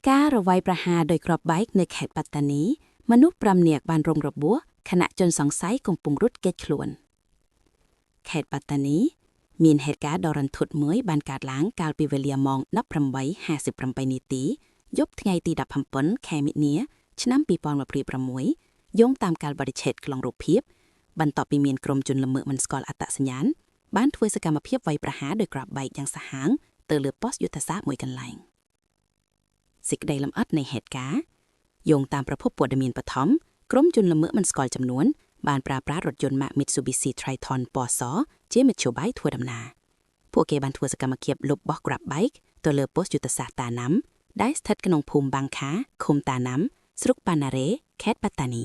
ការរវៃប្រហារដោយក្របបែកនៅខេត្តปัตตานีមនុស្ស5នាក់បានរងរបួសខណៈជនសង្ស័យកំពុងរត់គេចខ្លួនខេត្តปัตตานีមានហេតុការណ៍ដ៏រន្ធត់មួយបានកើតឡើងកាលពីវេលាម៉ោង 18:57 នាទីយប់ថ្ងៃទី17 ខែមិនិនាឆ្នាំ2026យោងតាមកាលបរិច្ឆេទក្នុងរូបភាពបន្ទាប់ពីមានក្រុមជនល្មើសមិនស្គាល់អត្តសញ្ញាណបានធ្វើសកម្មភាពវាយប្រហារដោយក្របបែកយ៉ាងសាហាវទៅលើប៉ុស្តិ៍យុទ្ធសាស្ត្រមួយកន្លែងសេចក្តីលម្អិតនៃហេតុការណ៍យោងតាមប្រភពព័ត៌មានបឋមក្រុមជនល្មើសមិនស្គាល់ចំនួនបានប្រើប្រាស់រថយន្តម៉ាក Mitsubishi Triton ពណ៌សជាមធ្យោបាយធ្វើដំណើរពួកគេបានធ្វើសកម្មភាពលុបបោះក្រាបបែកទៅលើប៉ុស្តិ៍យុទ្ធសាស្ត្រតាណាំដែលស្ថិតក្នុងភូមិបាំងខាឃុំតាណាំស្រុកប៉ាណារ៉េខេត្តปัตตานี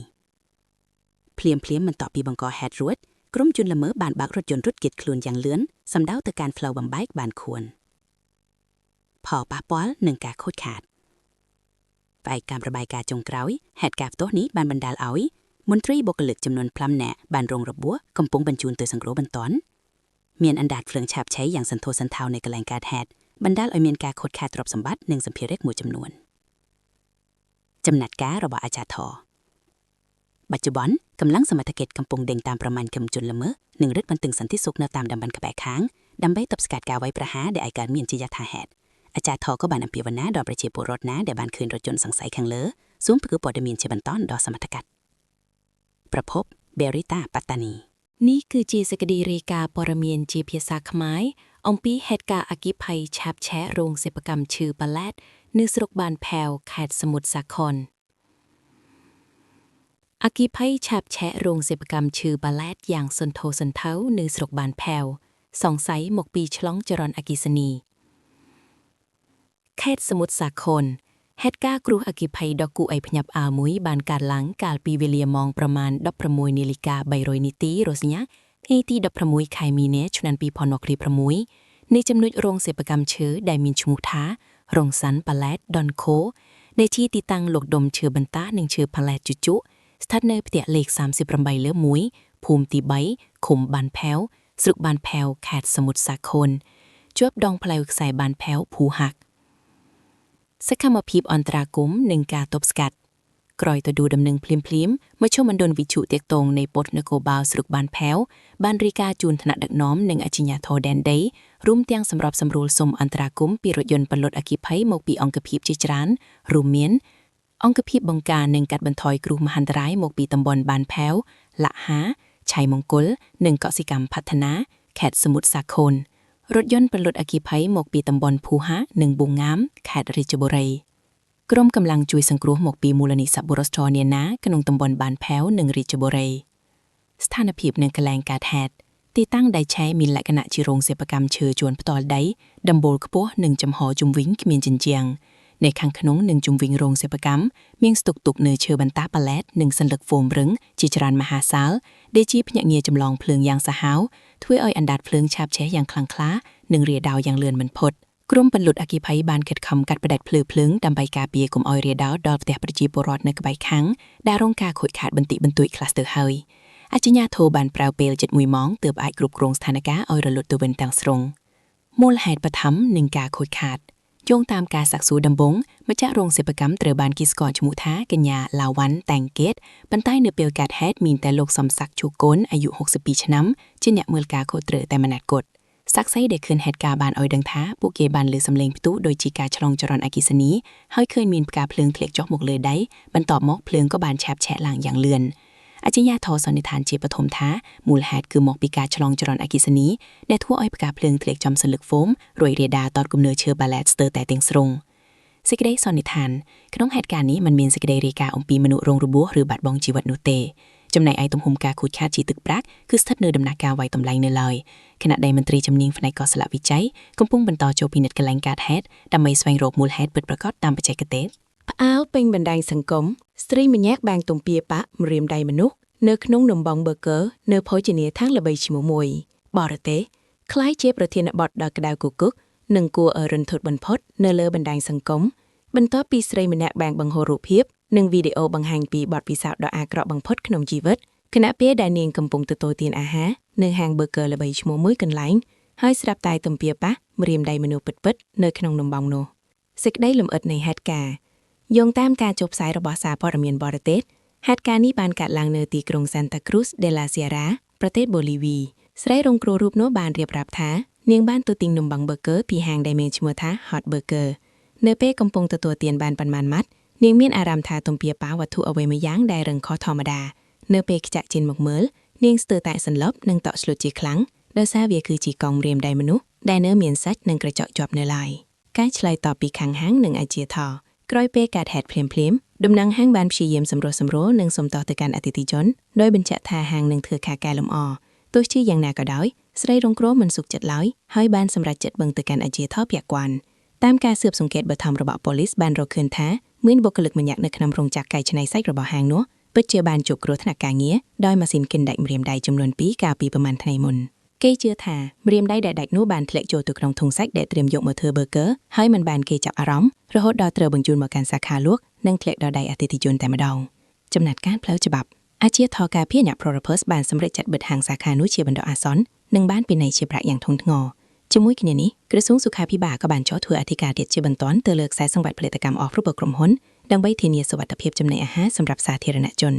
ភ្លាមបន្ទាប់ពីបង្កហេតុរួចក្រុមជនល្មើសបានបើករថយន្តរត់គេចខ្លួនយ៉ាងលឿនសម្ដៅទៅកាន់ផ្លូវបំបែកបានខួនផលប៉ះពាល់នឹងការខូចខាតផ្អែកតាមរបាយការណ៍ចុងក្រោយហេតុការណ៍ផ្ទាស់នេះបានបណ្ដាលឲ្យមន្ត្រីបុគ្គលិកចំនួន5នាក់បានរងរបួសកំពុងបញ្ជូនទៅសង្គ្រោះបន្ទាន់មានអណ្ដាតភ្លើងឆាបឆេយយ៉ាងសន្ធោសន្ធៅនៅកន្លែងកើតហេតុបណ្ដាលឲ្យមានការខូចខាតទ្រព្យសម្បត្តិនិងសម្ភារៈមួយចំនួនចំណាត់ការរបស់អាជ្ញាធរបច្ចុប្បន្នកម្លាំងសមត្ថកិច្ចកំពុងដេញតាមប្រមាណក្រុមជនល្មើសនិងរឹតបន្តឹងសន្តិសុខនៅតាមតំបន់ក្បែរខាងដើម្បីទប់ស្កាត់ការវាយប្រហារដែលអាចកើតមានជាយថាហេតុអាជ្ញាធរក៏បានអំពាវនាវដល់ប្រជាពលរដ្ឋណាដែលបានឃើញរថយន្តសង្ស័យខាងលើសូមធ្វើព័ត៌មានជាបន្តដល់សមត្ថកិច្ចប្រភព Berita Pattani នេះគឺជាសេចក្តីរាយការណ៍ព័ត៌មានជាភាសាខ្មែរអំពីហេតុការណ៍អគ្គិភ័យឆាបឆេះរោងសិប្បកម្មឈើប៉ាឡេតនៅស្រុកបានផែវខេត្តសមុទ្រសាគរអគ្គិភ័យឆាបឆេះរោងសិប្បកម្មឈើប៉ាឡេតយ៉ាងសន្ធោសន្ធៅនៅស្រុកបានផែវសង្ស័យមកពីឆ្លងចរន្តអគ្គិសនីខេត្តសមុទ្រសាគរហេតុការណ៍គ្រោះអគ្គិភ័យដ៏គួរឲ្យភ្ញាក់ផ្អើលមួយបានកើតឡើងកាលពីវេលាម៉ោងប្រមាណ 16:03 នាទីរសញ្ញាថ្ងៃទី16 ខែមីនាឆ្នាំ2026នៃចំណុចរោងសិប្បកម្មឈើដែលមានឈ្មោះថារោងសាន់ប៉ាឡេតដុនខូដែលជាទីតាំងលក់ដុំឈើបន្តានិងឈើប៉ាឡេតជជក់ស្ថិតនៅផ្ទះលេខ38លើ1ភូមិទី3ឃុំបានផែវស្រុកបានផែវខេត្តសមុទ្រសាគរជាប់ដងផ្លូវខ្សែបានផែវភូហាក់សកម្មភាពអន្តរាគមន៍និងការទប់ស្កាត់ក្រោយទៅដួលដំណឹងភ្លាមមជ្ឈមណ្ឌលវិទ្យុទាក់ទងនៃប៉ុស្តិ៍នគរបាលស្រុកបានផែវបានរាយការណ៍ជូនថ្នាក់ដឹកនាំនិងអាជ្ញាធរដែនដីរួមទាំងសម្របសម្រួលសុំអន្តរាគមន៍ពីរថយន្តពលុតអគ្គិភ័យមកពីអង្គភាពជាច្រើនរួមមានអង្គភាពបង្ការនិងកាត់បន្ថយគ្រោះមហន្តរាយមកពីតំបន់បានផែវលាក់ហាឆៃមង្គលនិងកសិកម្មផฒនាខេត្តសមុទ្រសាគររថយន្តពលុតអគ្គិភ័យមកពីតំបន់ភូហានិងប៊ុងងាមខេត្តរាជបុរីក្រុមកម្លាំងជួយសង្គ្រោះមកពីមូលនិធិសប្បុរសធម៌នានាក្នុងតំបន់បានផែវនិងរាជបុរីស្ថានភាពនៅកន្លែងកើតហេតុទីតាំងដែលឆេះមានលក្ខណៈជារោងសិប្បកម្មឈើជួនផ្ទាល់ដីដំបូលខ្ពស់និងចំហជុំវិញគ្មានជញ្ជាំងនៅខាងក្នុងនិងជុំវិញរោងសិប្បកម្មមានស្តុកទុកនៅឈើបន្តាប៉ាឡេតនិងសន្លឹកហ្វូមរឹងជាច្រើនមហាសាលដែលជាភ្នាក់ងារចម្លងភ្លើងយ៉ាងសាហាវធ្វើឲ្យអណ្ដាតភ្លើងឆាបឆេះយ៉ាងខ្លាំងក្លានិងរាលដាលយ៉ាងលឿនមិនផុតក្រុមពលុតអគ្គិភ័យបានខិតខំកាត់ផ្តាច់ភ្លើងដើម្បីការពារកុំឲ្យរាលដាលដល់ផ្ទះប្រជាពលរដ្ឋនៅក្បែរខាងដែលរងការខូចខាតបន្តិចបន្តួចខ្លះទៅហើយអាជ្ញាធរបានប្រើពេលជិត1ម៉ោងទើបអាចគ្រប់គ្រងស្ថានភាពឲ្យរលត់ទៅវិញទាំងស្រុងមូលហេតុបឋមនិងការខូចខាតយោងតាមការសាកសួរដំបូងម្ចាស់រោងសិប្បកម្មត្រូវបានគេស្គាល់ឈ្មោះថាកញ្ញាឡាវ៉ាន់តែងកេតប៉ុន្តែនៅពេលកើតហេតុមានតែលោកសំសាក់ជូកូនអាយុ62ឆ្នាំជាអ្នកមើលការខុសត្រូវតែម្នាក់គត់សាក្សីដែលឃើញហេតុការណ៍បានឲ្យដឹងថាពួកគេបានលើសំឡេងផ្ទុះដោយជាការឆ្លងចរន្តអគ្គិសនីហើយឃើញមានផ្កាភ្លើងធ្លាក់ចុះមកលើដីបន្ទាប់មកភ្លើងក៏បានឆាបឆេះឡើងយ៉ាងលឿនអាជ្ញាធរសន្និដ្ឋានជាបឋមថាមូលហេតុគឺមកពីការឆ្លងចរន្តអគ្គិសនីដែលធ្វើឲ្យផ្កាភ្លើងធ្លាក់ចំសន្លឹកហ្វូមរួចរាលដាលតតគំនើឈើប៉ាឡេតស្ទើរតែទាំងស្រុងសេចក្តីសន្និដ្ឋានក្នុងហេតុការណ៍នេះมันមានសេចក្តីរាយការណ៍អំពីមនុស្សរងរបួសឬបាត់បង់ជីវិតនោះទេចំណែកឯទំហំការខូចខាតជាទឹកប្រាក់គឺស្ថិតនៅដំណាក់កាលវាយតម្លៃនៅឡើយខណៈដែលមន្ត្រីជំនាញផ្នែកកសលវិច័យកំពុងបន្តចូលពិនិត្យកន្លែងកើតហេតុដើម្បីស្វែងរកមូលហេតុពិតប្រាកដតាមបច្ចេកទេសផ្អើលពេញបណ្ដាញសង្គមស្ត្រីម្នាក់បាំងទំពាប៉ាម្រាមដៃមនុស្សនៅក្នុងនំបង់ប៊ឺហ្គឺនៅភោជនីយដ្ឋានល្បីឈ្មោះមួយបរទេសคล้ายជាប្រធានបទដ៏ក្តៅគគុកនិងគួរឲ្យរន្ធត់បំផុតនៅលើបណ្ដាញសង្គមបន្ទាប់ពីស្រីម្នាក់បាំងបង្ហូររូបភាពនិងវីដេអូបង្ហាញពីបទពិសោធន៍ដ៏អាក្រក់បំផុតក្នុងជីវិតខណៈពេលដែលនាងកំពុងទទួលទានអាហារនៅហាងប៊ឺហ្គឺល្បីឈ្មោះមួយកន្លែងហើយស្រាប់តែទំពាប៉ាម្រាមដៃមនុស្សពិតៗនៅក្នុងនំបង់នោះសេចក្តីលម្អិតនៃហេតុការណ៍ โยงตามการจบสายរបស់សារព័ត៌មានបរទេសហេតុការណ៍នេះបានកើតឡើងនៅទីក្រុង Santa Cruz de la Sierra ប្រទេសបូលីវីស្រីរងគ្រោះរូបនោះបានរៀបរាប់ថានាងបានទៅទិញនំប័ុង burger ពីហាងដែលមានឈ្មោះថា Hot Burger នៅពេលកំពុងទទួលទានបានប៉ុន្មានម៉ាត់នាងមានអារម្មណ៍ថាទំពាប៉ាវត្ថុអ្វីមួយយ៉ាងដែលរឹងខុសធម្មតានៅពេលខ្ចាក់ចេញមកមើលនាងស្ទើរតែសន្លប់និងតក់ស្លុតជាខ្លាំងដោយសារវាគឺជាកង់ម្រាមដៃមនុស្សដែលនៅមានសាច់និងក្រចកជាប់នៅឡើយការឆ្លើយតបពីខាងហាងនិងអាជ្ញាធរក្រោយពេលកើតហេតុភ្លាមៗដំណឹងហាងបានព្យាយាមសម្រុះសម្រួលនិងសុំទោសទៅកាន់អតិថិជនដោយបញ្ជាក់ថាហាងនឹងធ្វើការកែលម្អទោះជាយ៉ាងណាក៏ដោយស្រីរងគ្រោះមិនសុខចិត្តឡើយហើយបានសម្រេចចិត្តបឹងទៅកាន់អាជ្ញាធរពាក់ព័ន្ធតាមការស៊ើបសង្កេតបឋមរបស់ប៉ូលីសបានរកឃើញថាមានបុគ្គលិកម្នាក់នៅក្នុងរោងចក្រកែច្នៃសាច់របស់ហាងនោះពិតជាបានជួបគ្រោះថ្នាក់ការងារដោយម៉ាស៊ីនកិនដាច់ម្រាមដៃចំនួន2កាលពីប្រមាណថ្ងៃមុនគេជឿថាម្រាមដៃដែលដាច់នោះបានធ្លាក់ចូលទៅក្នុងធុងសាច់ដែលត្រៀមយកមកធ្វើ burger ហើយមិនបានគេចាប់អារម្មណ៍រហូតដល់ត្រូវបញ្ជូនមកកាន់សាខាលក់និងធ្លាក់ដល់ដៃអតិថិជនតែម្ដងចំណាត់ការផ្លូវច្បាប់អាជ្ញាធរការពារអ្នក Pro-Repers បានសម្រេចចាត់បិទហាងសាខានោះជាបណ្ដោះអាសន្ននិងបានពិន័យជាប្រាក់យ៉ាងធ្ងន់ធ្ងរជាមួយគ្នានេះក្រសួងសុខាភិបាលក៏បានចោទធ្វើអធិការទៀតជាបន្ទាន់ទៅលើខ្សែសង្វាក់ផលិតកម្មអស់របស់ក្រុមហ៊ុនដើម្បីធានាសុវត្ថិភាពចំណីអាហារសម្រាប់សាធារណជន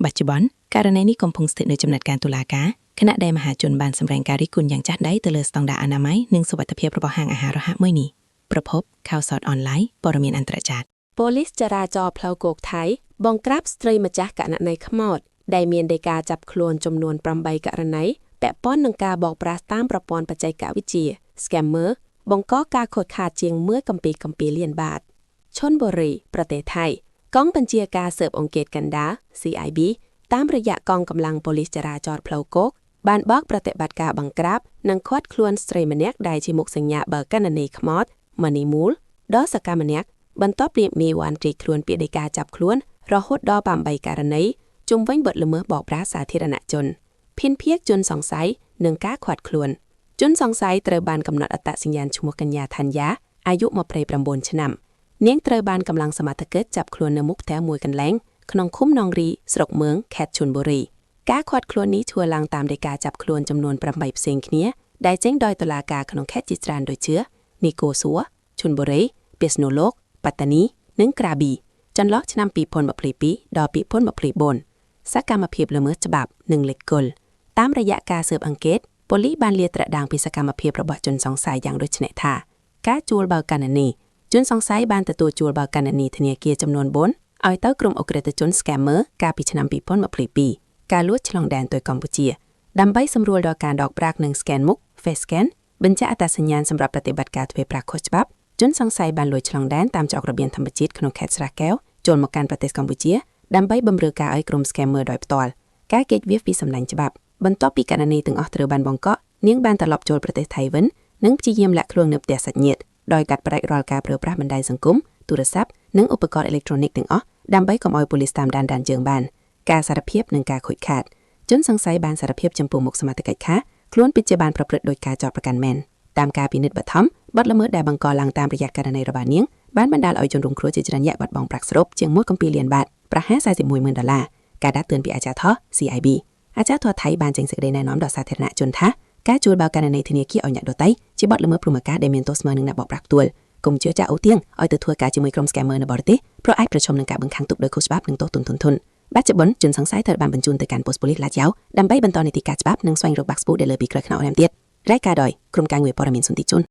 បច្ចុប្បន្នករណីនេះកំពុងស្ថិតនៅចំណាត់ការតុលាការខណៈដែលមហាជនបានសម្រេចការរិះគន់យ៉ាងចាស់ដៃទៅលើស្តង់ដារអនាម័យនិងសុវត្ថិភាពរបស់ហាងអាហាររហ័សមួយនេះប្រភពข่าวสดអនឡាញព័ត៌មានអន្តរជាតិប៉ូលីសចរាចរណ៍ផ្លូវគោកថៃបង្ក្រាបស្ត្រីម្ចាស់ករណីខ្មោចដែលមានដីកាចាប់ខ្លួនចំនួន8ករណីពាក់ព័ន្ធនឹងការបោកប្រាស់តាមប្រព័ន្ធបច្ចេកវិទ្យា Scammer បង្កការខូចខាតជាង1.2 លានបាតឈុនបុរីប្រទេសថៃកងបញ្ជាការស៊ើបអង្កេតកណ្ដាល CIB តាមរយៈកងកម្លាំងប៉ូលីសចរាចរណ៍ផ្លូវគោកបានបើកប្រតិបត្តិការបង្ក្រាបនិងឃាត់ខ្លួនស្ត្រីម្នាក់ដែលជាមុខសញ្ញាបើកគណនីខ្មោច Money Mule ដល់សកម្មម្នាក់បន្ទាប់ពីមានវ៉ាន់រីកខ្លួនពីដីកាចាប់ខ្លួនរហូតដល់8ករណីជុំវិញបទល្មើសបោកប្រាស់សាធារណជនភិនភាគជនសង្ស័យនិងការឃាត់ខ្លួនជនសង្ស័យត្រូវបានកំណត់អត្តសញ្ញាណឈ្មោះកញ្ញាថាន់យ៉ាអាយុ29ឆ្នាំនាងត្រូវបានកម្លាំងសមត្ថកិច្ចចាប់ខ្លួននៅមុខផ្ទះមួយកន្លែងក្នុងឃុំនងរីស្រុកមឿងខេត្តឈុនបុរីការឃាត់ខ្លួននេះធ្វើឡើងតាមដីកាចាប់ខ្លួនចំនួន8ផ្សេងគ្នាដែលចេញដោយតុលាការក្នុងខេត្តជាច្រើនដូចជានីកូសួរឈុនបុរីពិษណុលោកប៉ាតានីនិងក្រាប៊ីចន្លោះឆ្នាំ2022ដល់2024សកម្មភាពល្មើសច្បាប់និងលេខគល់តាមរយៈការស៊ើបអង្កេតប៉ូលីសបានលាតត្រដាងពីសកម្មភាពរបស់ជនសង្ស័យយ៉ាងដូចនេះថាការជួលបើកគណនីជនសង្ស័យបានទទួលជួលបើកគណនីធនាគារចំនួន4ឲ្យទៅក្រុមអ ក្រិតជន Scammer កាលពីឆ្នាំ2022ការលួចឆ្លងដែនទៅកម្ពុជាដើម្បីសម្រួលដល់ការដកប្រាក់និង scan មុខ face scan បញ្ជាក់អត្តសញ្ញាណសម្រាប់ប្រតិបត្តិការធ្វើប្រាក់ខុសច្បាប់ជនសង្ស័យបានលួចឆ្លងដែនតាមច្រករបៀងធម្មជាតិក្នុងខេត្តស្រះកែវចូលមកកាន់ប្រទេសកម្ពុជាដើម្បីបម្រើការឲ្យក្រុម Scammer ដោយផ្ទាល់ការគេចវាសពីសម្លេងច្បាប់បន្ទាប់ពីករណីទាំងអស់ត្រូវបានបង្កក់នាងបានត្រឡប់ចូលប្រទេសថៃវិញនិងព្យាយាមលាក់ខ្លួននៅផ្ទះសាច់ញាតិដោយកាត់ផ្តាច់រាល់ការប្រើប្រាស់បណ្ដាញសង្គមទូរស័ព្ទនិងឧបករណ៍អេឡិចត្រូនិកទាំងអស់ដើម្បីកុំឲ្យប៉ូលីសតាមដានជើងបានការសារភាពនិងការខូចខាតជនសង្ស័យបានសារភាពចំពោះមុខសមត្ថកិច្ចថាខ្លួនពិតជាបានប្រព្រឹត្តដោយការចោទប្រកាន់មែនតាមការពិនិត្យបឋមបទល្មើសដែលបង្កឡើងតាមរយៈករណីរបស់នាងបានបណ្ដាលឲ្យជនរងគ្រោះជាច្រើនបាត់បង់ប្រាក់សរុបជាង1.2 លានបាតប្រហែល$41,000ការដាស់តឿនពីអាជ្ញាធរ CIB អាជ្ញាធរថៃបានចេញសេចក្តីណែនាំដល់សាធារណជនថាការជួលបើកករណីធនាគារឲ្យអ្នកដទៃជាបទល្មើសព្រហ្មការដែលមានទោសស្មើនឹងអ្នកបោកប្រាស់ផ្ទាល់កុំជឿចាក់អូទៀងឲ្យទៅធ្វើការជាមួយក្រុម Scammer នៅបរទេសព្រោះអាចប្រឈមនឹងការបង្ខាំងទុកដោយខុសច្បាប់និងទោសទណ្ឌធនបច្ចុប្បន្នជនសង្ស័យត្រូវបានបញ្ជូនទៅកាន់ប៉ូស្តប៉ូលីសឡាច់យ៉ាវដើម្បីបន្តនីតិការច្បាប់និងស្វែងរកបាក់ស្ពូដែលលើពីក្រោយខ្នងរ៉ាំទៀតរ៉ាយការណ៍ដោយក្រុមការងារព័ត៌មានសន្តិជន